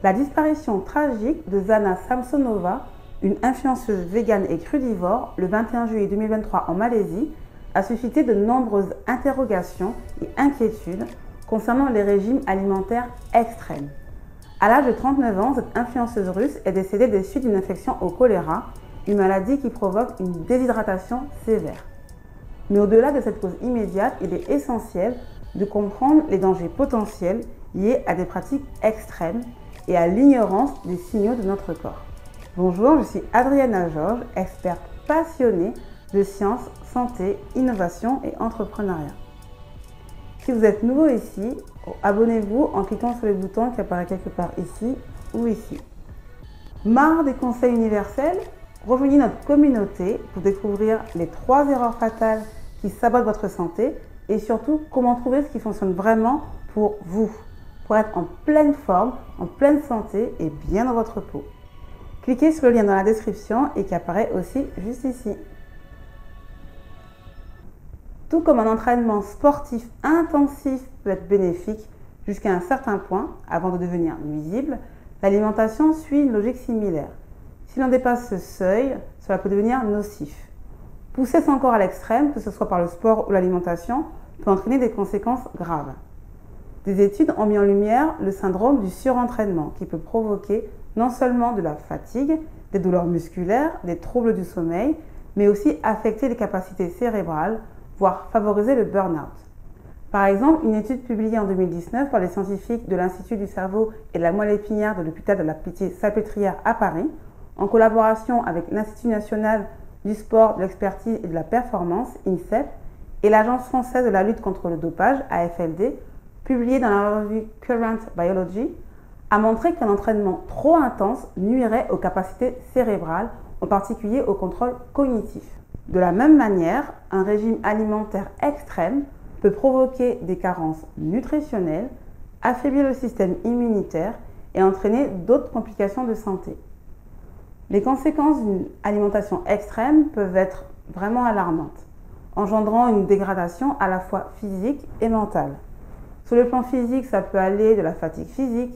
La disparition tragique de Zana Samsonova, une influenceuse végane et crudivore, le 21 juillet 2023 en Malaisie, a suscité de nombreuses interrogations et inquiétudes concernant les régimes alimentaires extrêmes. À l'âge de 39 ans, cette influenceuse russe est décédée des suites d'une infection au choléra, une maladie qui provoque une déshydratation sévère. Mais au-delà de cette cause immédiate, il est essentiel de comprendre les dangers potentiels liés à des pratiques extrêmes et à l'ignorance des signaux de notre corps. Bonjour, je suis Adriana Georges, experte passionnée de sciences, santé, innovation et entrepreneuriat. Si vous êtes nouveau ici, abonnez-vous en cliquant sur le bouton qui apparaît quelque part ici ou ici. Marre des conseils universels? Rejoignez notre communauté pour découvrir les 3 erreurs fatales qui sabotent votre santé et surtout comment trouver ce qui fonctionne vraiment pour vous, pour être en pleine forme, en pleine santé et bien dans votre peau. Cliquez sur le lien dans la description et qui apparaît aussi juste ici. Tout comme un entraînement sportif intensif peut être bénéfique jusqu'à un certain point avant de devenir nuisible, l'alimentation suit une logique similaire. Si l'on dépasse ce seuil, cela peut devenir nocif. Pousser son corps à l'extrême, que ce soit par le sport ou l'alimentation, peut entraîner des conséquences graves. Des études ont mis en lumière le syndrome du surentraînement qui peut provoquer non seulement de la fatigue, des douleurs musculaires, des troubles du sommeil, mais aussi affecter les capacités cérébrales, voire favoriser le burn-out. Par exemple, une étude publiée en 2019 par les scientifiques de l'Institut du cerveau et de la moelle épinière de l'hôpital de la Pitié-Salpêtrière à Paris, en collaboration avec l'Institut national du sport, de l'expertise et de la performance, INSEP, et l'Agence française de la lutte contre le dopage, AFLD, publiée dans la revue Current Biology, a montré qu'un entraînement trop intense nuirait aux capacités cérébrales, en particulier au contrôle cognitif. De la même manière, un régime alimentaire extrême peut provoquer des carences nutritionnelles, affaiblir le système immunitaire et entraîner d'autres complications de santé. Les conséquences d'une alimentation extrême peuvent être vraiment alarmantes, engendrant une dégradation à la fois physique et mentale. Sur le plan physique, ça peut aller de la fatigue physique,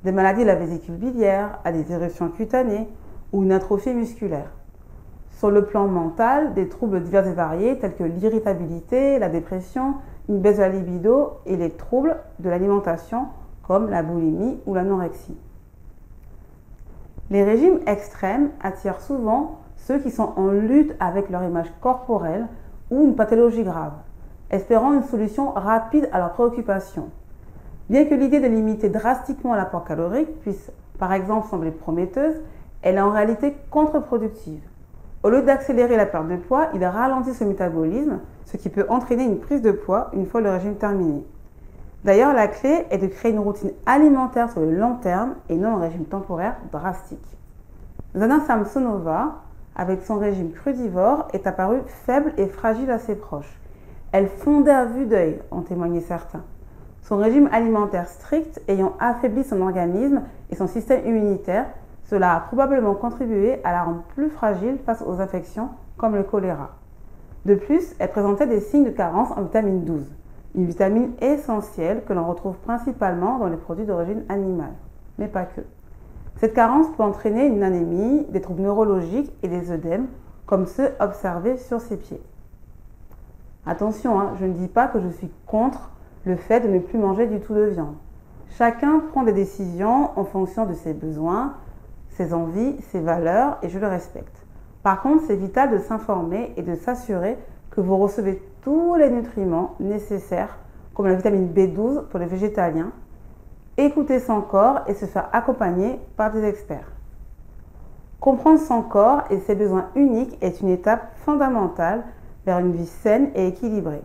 des maladies de la vésicule biliaire, à des éruptions cutanées ou une atrophie musculaire. Sur le plan mental, des troubles divers et variés tels que l'irritabilité, la dépression, une baisse de la libido et les troubles de l'alimentation comme la boulimie ou l'anorexie. Les régimes extrêmes attirent souvent ceux qui sont en lutte avec leur image corporelle ou une pathologie grave, espérant une solution rapide à leurs préoccupations. Bien que l'idée de limiter drastiquement l'apport calorique puisse par exemple sembler prometteuse, elle est en réalité contre-productive. Au lieu d'accélérer la perte de poids, il ralentit ce métabolisme, ce qui peut entraîner une prise de poids une fois le régime terminé. D'ailleurs, la clé est de créer une routine alimentaire sur le long terme et non un régime temporaire drastique. Zana Samsonova, avec son régime crudivore, est apparue faible et fragile à ses proches. Elle fondait à vue d'œil, en témoignaient certains. Son régime alimentaire strict ayant affaibli son organisme et son système immunitaire, cela a probablement contribué à la rendre plus fragile face aux infections comme le choléra. De plus, elle présentait des signes de carence en vitamine 12, une vitamine essentielle que l'on retrouve principalement dans les produits d'origine animale, mais pas que. Cette carence peut entraîner une anémie, des troubles neurologiques et des œdèmes, comme ceux observés sur ses pieds. Attention, je ne dis pas que je suis contre le fait de ne plus manger du tout de viande. Chacun prend des décisions en fonction de ses besoins, ses envies, ses valeurs, et je le respecte. Par contre, c'est vital de s'informer et de s'assurer que vous recevez tous les nutriments nécessaires, comme la vitamine B12 pour les végétaliens. Écouter son corps et se faire accompagner par des experts. Comprendre son corps et ses besoins uniques est une étape fondamentale vers une vie saine et équilibrée.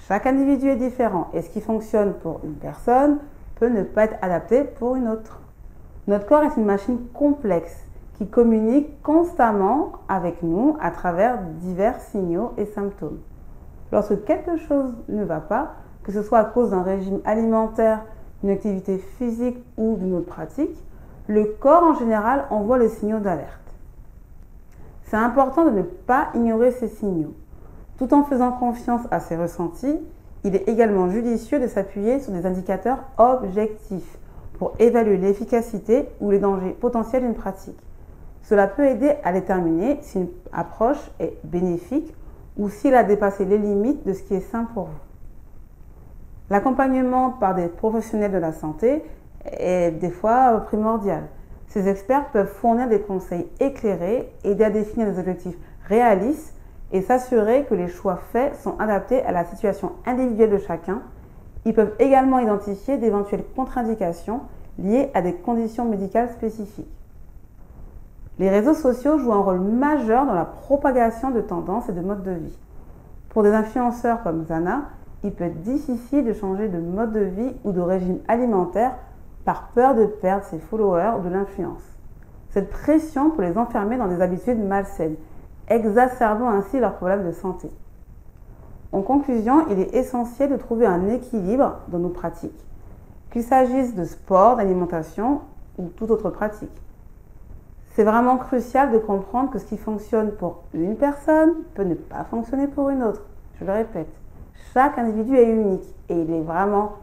Chaque individu est différent et ce qui fonctionne pour une personne peut ne pas être adapté pour une autre. Notre corps est une machine complexe qui communique constamment avec nous à travers divers signaux et symptômes. Lorsque quelque chose ne va pas, que ce soit à cause d'un régime alimentaire, d'une activité physique ou d'une autre pratique, le corps en général envoie les signaux d'alerte. C'est important de ne pas ignorer ces signaux. Tout en faisant confiance à ses ressentis, il est également judicieux de s'appuyer sur des indicateurs objectifs pour évaluer l'efficacité ou les dangers potentiels d'une pratique. Cela peut aider à déterminer si une approche est bénéfique ou s'il a dépassé les limites de ce qui est sain pour vous. L'accompagnement par des professionnels de la santé est des fois primordial. Ces experts peuvent fournir des conseils éclairés, aider à définir des objectifs réalistes et s'assurer que les choix faits sont adaptés à la situation individuelle de chacun. Ils peuvent également identifier d'éventuelles contre-indications liées à des conditions médicales spécifiques. Les réseaux sociaux jouent un rôle majeur dans la propagation de tendances et de modes de vie. Pour des influenceurs comme Zana, il peut être difficile de changer de mode de vie ou de régime alimentaire par peur de perdre ses followers ou de l'influence. Cette pression peut les enfermer dans des habitudes malsaines, exacerbant ainsi leurs problèmes de santé. En conclusion, il est essentiel de trouver un équilibre dans nos pratiques, qu'il s'agisse de sport, d'alimentation ou toute autre pratique. C'est vraiment crucial de comprendre que ce qui fonctionne pour une personne peut ne pas fonctionner pour une autre. Je le répète, chaque individu est unique et il est vraiment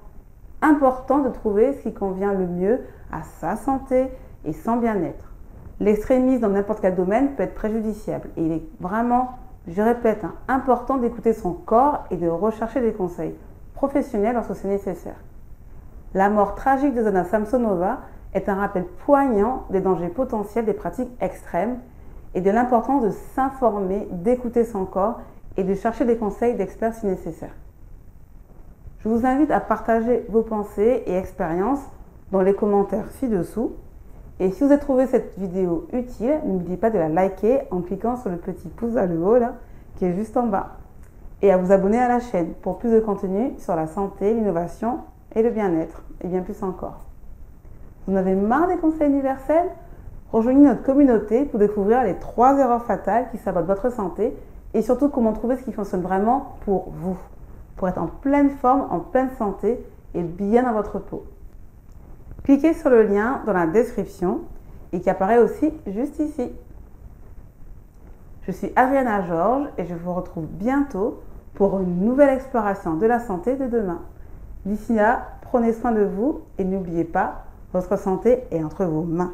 important de trouver ce qui convient le mieux à sa santé et son bien-être. L'extrémisme dans n'importe quel domaine peut être préjudiciable et il est vraiment, je répète, important d'écouter son corps et de rechercher des conseils professionnels lorsque c'est nécessaire. La mort tragique de Zana Samsonova est un rappel poignant des dangers potentiels des pratiques extrêmes et de l'importance de s'informer, d'écouter son corps et de chercher des conseils d'experts si nécessaire. Je vous invite à partager vos pensées et expériences dans les commentaires ci-dessous. Et si vous avez trouvé cette vidéo utile, n'oubliez pas de la liker en cliquant sur le petit pouce vers le haut là, qui est juste en bas. Et à vous abonner à la chaîne pour plus de contenu sur la santé, l'innovation et le bien-être, et bien plus encore. Vous en avez marre des conseils universels? Rejoignez notre communauté pour découvrir les 3 erreurs fatales qui sabotent votre santé et surtout comment trouver ce qui fonctionne vraiment pour vous, pour être en pleine forme, en pleine santé et bien dans votre peau. Cliquez sur le lien dans la description et qui apparaît aussi juste ici. Je suis Adriana Georges et je vous retrouve bientôt pour une nouvelle exploration de la santé de demain. D'ici là, prenez soin de vous et n'oubliez pas, votre santé est entre vos mains.